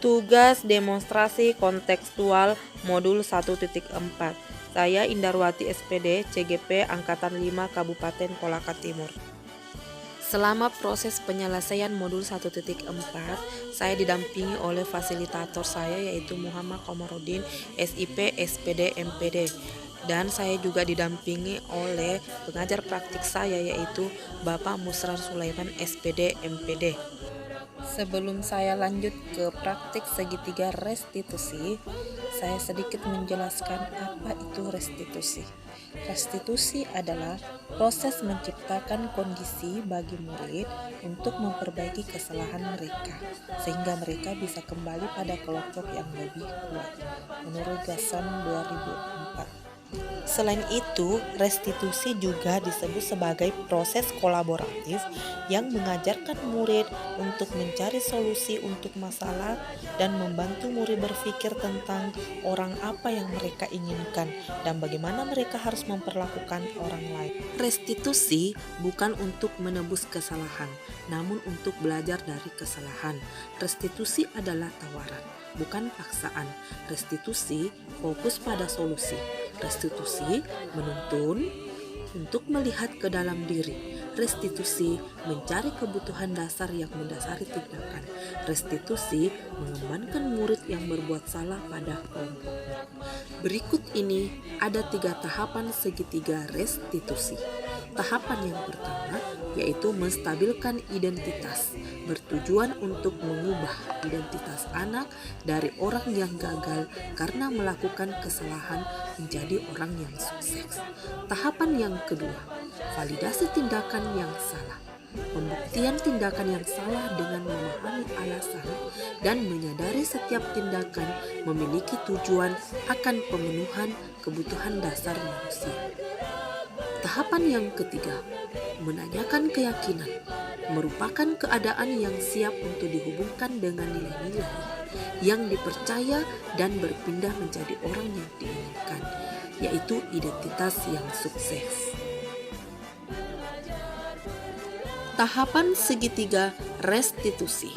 Tugas demonstrasi kontekstual modul 1.4. Saya Indarwati SPD, CGP Angkatan 5 Kabupaten Kolaka Timur. Selama proses penyelesaian modul 1.4, saya didampingi oleh fasilitator saya yaitu Muhammad Komarudin, SIP, SPD, MPD. Dan saya juga didampingi oleh pengajar praktik saya yaitu Bapak Musran Sulaiman, SPD, MPD. Sebelum saya lanjut ke praktik segitiga restitusi, saya sedikit menjelaskan apa itu restitusi. Restitusi adalah proses menciptakan kondisi bagi murid untuk memperbaiki kesalahan mereka, sehingga mereka bisa kembali pada kelompok yang lebih kuat, menurut GASAN 2004. Selain itu, restitusi juga disebut sebagai proses kolaboratif yang mengajarkan murid untuk mencari solusi untuk masalah dan membantu murid berpikir tentang orang apa yang mereka inginkan dan bagaimana mereka harus memperlakukan orang lain. Restitusi bukan untuk menebus kesalahan, namun untuk belajar dari kesalahan. Restitusi adalah tawaran, bukan paksaan. Restitusi fokus pada solusi. Restitusi menuntun untuk melihat ke dalam diri. Restitusi mencari kebutuhan dasar yang mendasari tindakan. Restitusi mengembangkan murid yang berbuat salah pada kelompoknya. Berikut ini ada 3 tahapan segitiga restitusi. Tahapan yang pertama yaitu menstabilkan identitas, bertujuan untuk mengubah identitas anak dari orang yang gagal karena melakukan kesalahan menjadi orang yang sukses. Tahapan yang kedua, validasi tindakan yang salah. Pembuktian tindakan yang salah dengan memahami alasan dan menyadari setiap tindakan memiliki tujuan akan pemenuhan kebutuhan dasar manusia. Tahapan yang ketiga, menanyakan keyakinan, merupakan keadaan yang siap untuk dihubungkan dengan nilai-nilai yang dipercaya dan berpindah menjadi orang yang diinginkan, yaitu identitas yang sukses. Tahapan segitiga restitusi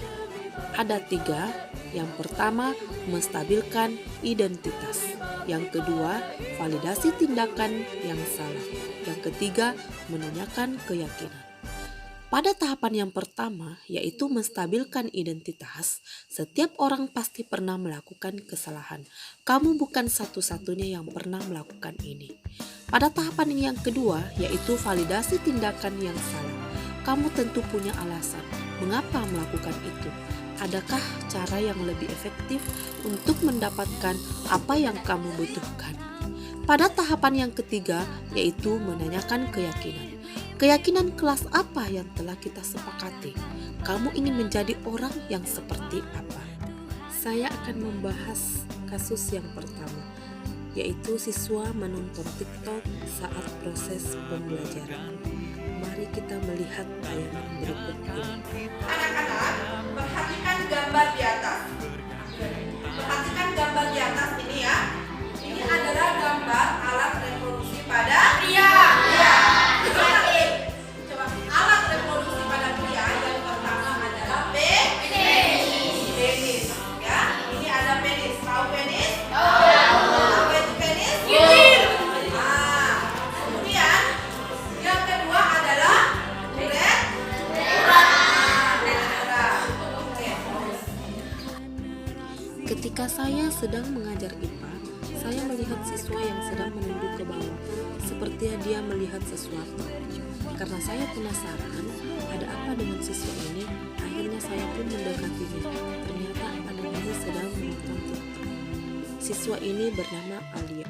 ada 3. Yang pertama, menstabilkan identitas. Yang kedua, validasi tindakan yang salah. Yang ketiga, menanyakan keyakinan. Pada tahapan yang pertama, yaitu menstabilkan identitas, setiap orang pasti pernah melakukan kesalahan. Kamu bukan satu-satunya yang pernah melakukan ini. Pada tahapan yang kedua, yaitu validasi tindakan yang salah. Kamu tentu punya alasan mengapa melakukan itu. Adakah cara yang lebih efektif untuk mendapatkan apa yang kamu butuhkan? Pada tahapan yang ketiga, yaitu menanyakan keyakinan. Keyakinan kelas apa yang telah kita sepakati? Kamu ingin menjadi orang yang seperti apa? Saya akan membahas kasus yang pertama, yaitu siswa menonton TikTok saat proses pembelajaran. Mari kita melihat tayangan berikut ini. Anak-anak, perhatikan gambar di atas. Perhatikan gambar di atas ini ya. Ini adalah gambar alat reproduksi pada pria. Coba alat reproduksi pada pria yang pertama adalah penis. Ya, ini ada penis. Tahu penis? Apa itu penis? Kemudian yang kedua adalah uret. Ketika saya sedang mengajar IPA, saya melihat siswa yang sedang menunduk ke bawah, seperti dia melihat sesuatu. Karena saya penasaran, ada apa dengan siswa ini? Akhirnya saya pun mendekatinya. Ternyata anak ini sedang menonton TikTok. Siswa ini bernama Alia.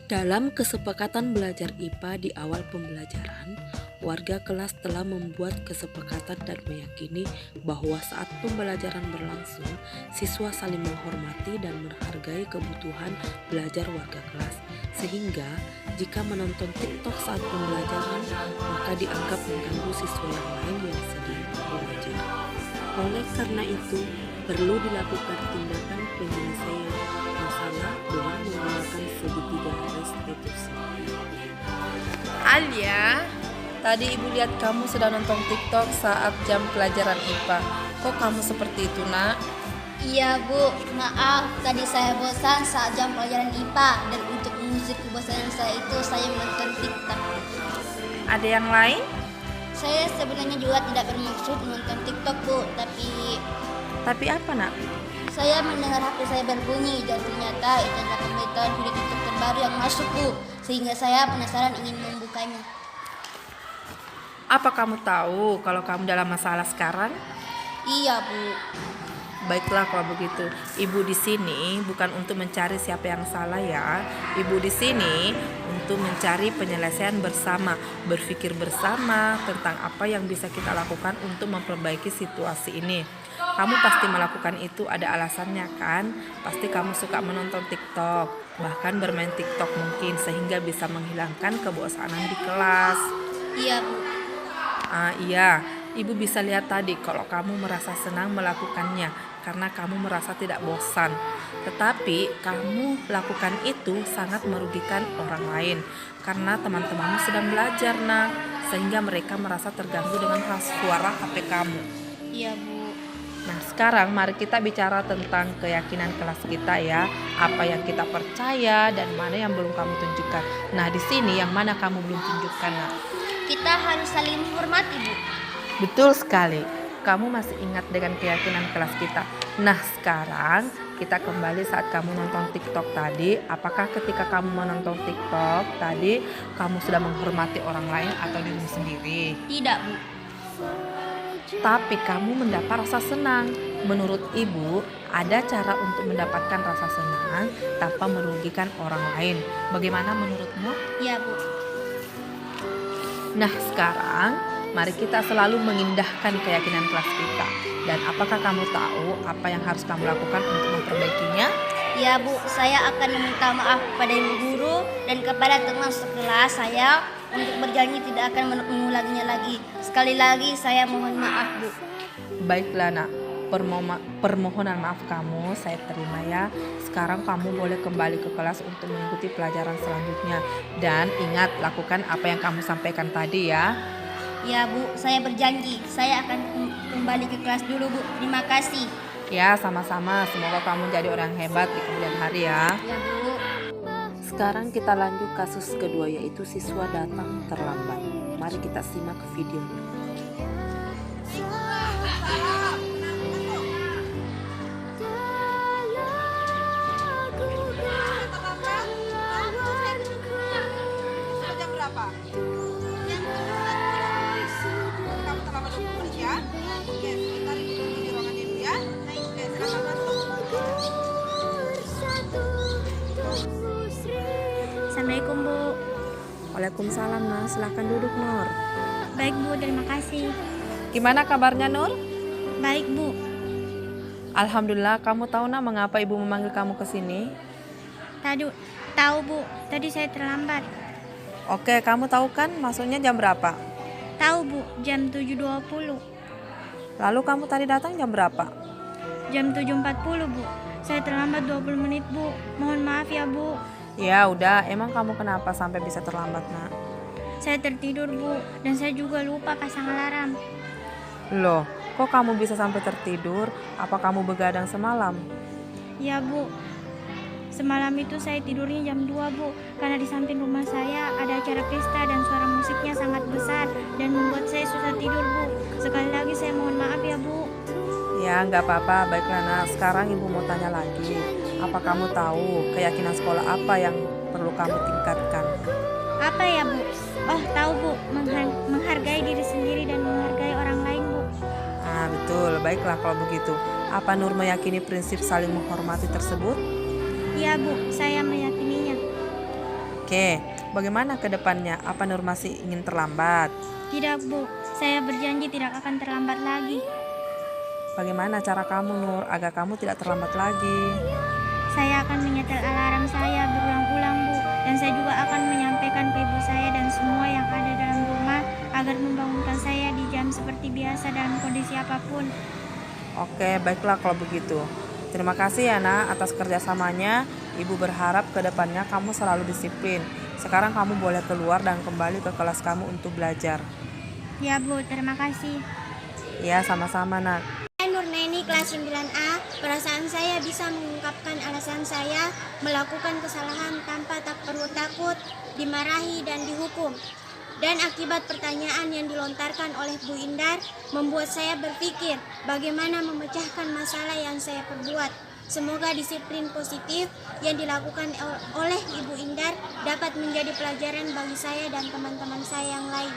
Dalam kesepakatan belajar IPA di awal pembelajaran, warga kelas telah membuat kesepakatan dan meyakini bahwa saat pembelajaran berlangsung, siswa saling menghormati dan menghargai kebutuhan belajar warga kelas. Sehingga, jika menonton TikTok saat pembelajaran, maka dianggap mengganggu siswa yang lain yang sedang belajar. Oleh karena itu, perlu dilakukan tindakan penyelesaian masalah dengan menggunakan segitiga restitusi. Alia, tadi ibu lihat kamu sedang nonton TikTok saat jam pelajaran IPA. Kok kamu seperti itu, nak? Iya Bu, maaf tadi saya bosan saat jam pelajaran IPA dan untuk mengusir kebosanan saya itu saya menonton TikTok. Ada yang lain? Saya sebenarnya juga tidak bermaksud menonton TikTok Bu, Tapi apa nak? saya mendengar HP saya berbunyi dan ternyata itu adalah pemberitahuan video TikTok terbaru yang masuk Bu, sehingga saya penasaran ingin membukanya. Apa kamu tahu kalau kamu dalam masalah sekarang? Iya Bu. Baiklah kalau begitu. Ibu di sini bukan untuk mencari siapa yang salah ya. Ibu di sini untuk mencari penyelesaian bersama, berpikir bersama tentang apa yang bisa kita lakukan untuk memperbaiki situasi ini. Kamu pasti melakukan itu ada alasannya kan? Pasti kamu suka menonton TikTok, bahkan bermain TikTok mungkin sehingga bisa menghilangkan kebosanan di kelas. Iya Bu. Iya, ibu bisa lihat tadi kalau kamu merasa senang melakukannya karena kamu merasa tidak bosan. Tetapi kamu lakukan itu sangat merugikan orang lain karena teman-temanmu sedang belajar nak, sehingga mereka merasa terganggu dengan suara HP kamu. Iya Bu. Nah sekarang mari kita bicara tentang keyakinan kelas kita ya. Apa yang kita percaya dan mana yang belum kamu tunjukkan. Nah di sini yang mana kamu belum tunjukkan nak? Kita harus saling menghormati Bu. Betul sekali. Kamu masih ingat dengan keyakinan kelas kita. Nah sekarang kita kembali saat kamu nonton TikTok tadi. Apakah ketika kamu menonton TikTok tadi kamu sudah menghormati orang lain atau dirimu sendiri? Tidak Bu. Tapi kamu mendapat rasa senang. Menurut ibu ada cara untuk mendapatkan rasa senang tanpa merugikan orang lain. Bagaimana menurutmu? Iya Bu. Nah sekarang mari kita selalu mengindahkan keyakinan kelas kita. Dan apakah kamu tahu apa yang harus kamu lakukan untuk memperbaikinya? Ya Bu, saya akan meminta maaf kepada ibu guru dan kepada teman sekelas saya untuk berjanji tidak akan mengulanginya lagi. Sekali lagi saya mohon maaf Bu. Baiklah nak, permohonan maaf kamu saya terima ya. Sekarang kamu boleh kembali ke kelas untuk mengikuti pelajaran selanjutnya. Dan ingat lakukan apa yang kamu sampaikan tadi ya. Ya Bu, saya berjanji saya akan kembali ke kelas dulu Bu. Terima kasih. Ya sama-sama, semoga kamu jadi orang hebat di kemudian hari ya. Ya Bu. Sekarang kita lanjut kasus kedua yaitu siswa datang terlambat. Mari kita simak videonya. Jam berapa? Kamu terlambat 20 menit ya? Oke, sebentar ibu tunggu di ruangan ibu ya. Oke, silakan masuk. Assalamualaikum Bu. Waalaikumsalam Nur, silahkan duduk Nur. Baik Bu, terima kasih. Gimana kabarnya Nur? Baik Bu. Alhamdulillah, kamu tahu nak mengapa ibu memanggil kamu ke sini? Tahu Bu, tadi saya terlambat. Oke, kamu tahu kan masuknya jam berapa? Tahu Bu, jam 7.20. Lalu kamu tadi datang jam berapa? Jam 7.40 Bu. Saya terlambat 20 menit Bu. Mohon maaf ya Bu. Ya udah, emang kamu kenapa sampai bisa terlambat nak? Saya tertidur Bu, dan saya juga lupa pasang alarm. Loh, kok kamu bisa sampai tertidur? Apa kamu begadang semalam? Ya Bu, semalam itu saya tidurnya jam 2 Bu, karena di samping rumah saya ada acara pesta dan suara musiknya sangat besar dan membuat saya susah tidur Bu. Sekali lagi saya mohon maaf ya Bu. Ya nggak apa-apa, baiklah nak. Sekarang ibu mau tanya lagi. Apa kamu tahu keyakinan sekolah apa yang perlu kamu tingkatkan? Apa ya Bu? Oh tahu Bu, menghargai diri sendiri dan menghargai orang lain Bu. Ah betul, baiklah kalau begitu. Apa Nur meyakini prinsip saling menghormati tersebut? Iya Bu, saya meyakininya. Oke, bagaimana ke depannya? Apa Nur masih ingin terlambat? Tidak Bu, saya berjanji tidak akan terlambat lagi. Bagaimana cara kamu Nur agar kamu tidak terlambat lagi? Saya akan menyetel alarm saya berulang-ulang Bu, dan saya juga akan menyampaikan ke ibu saya dan semua yang ada dalam rumah agar membangunkan saya di jam seperti biasa dalam kondisi apapun. Oke, baiklah kalau begitu. Terima kasih ya nak atas kerjasamanya. Ibu berharap ke depannya kamu selalu disiplin. Sekarang kamu boleh keluar dan kembali ke kelas kamu untuk belajar. Ya Bu, terima kasih. Ya sama-sama nak. Nur, Tidur Neni kelas 9A, perasaan saya bisa mengungkapkan alasan saya melakukan kesalahan tanpa tak perlu takut, dimarahi dan dihukum. Dan akibat pertanyaan yang dilontarkan oleh Bu Indar membuat saya berpikir bagaimana memecahkan masalah yang saya perbuat. Semoga disiplin positif yang dilakukan oleh Ibu Indar dapat menjadi pelajaran bagi saya dan teman-teman saya yang lain.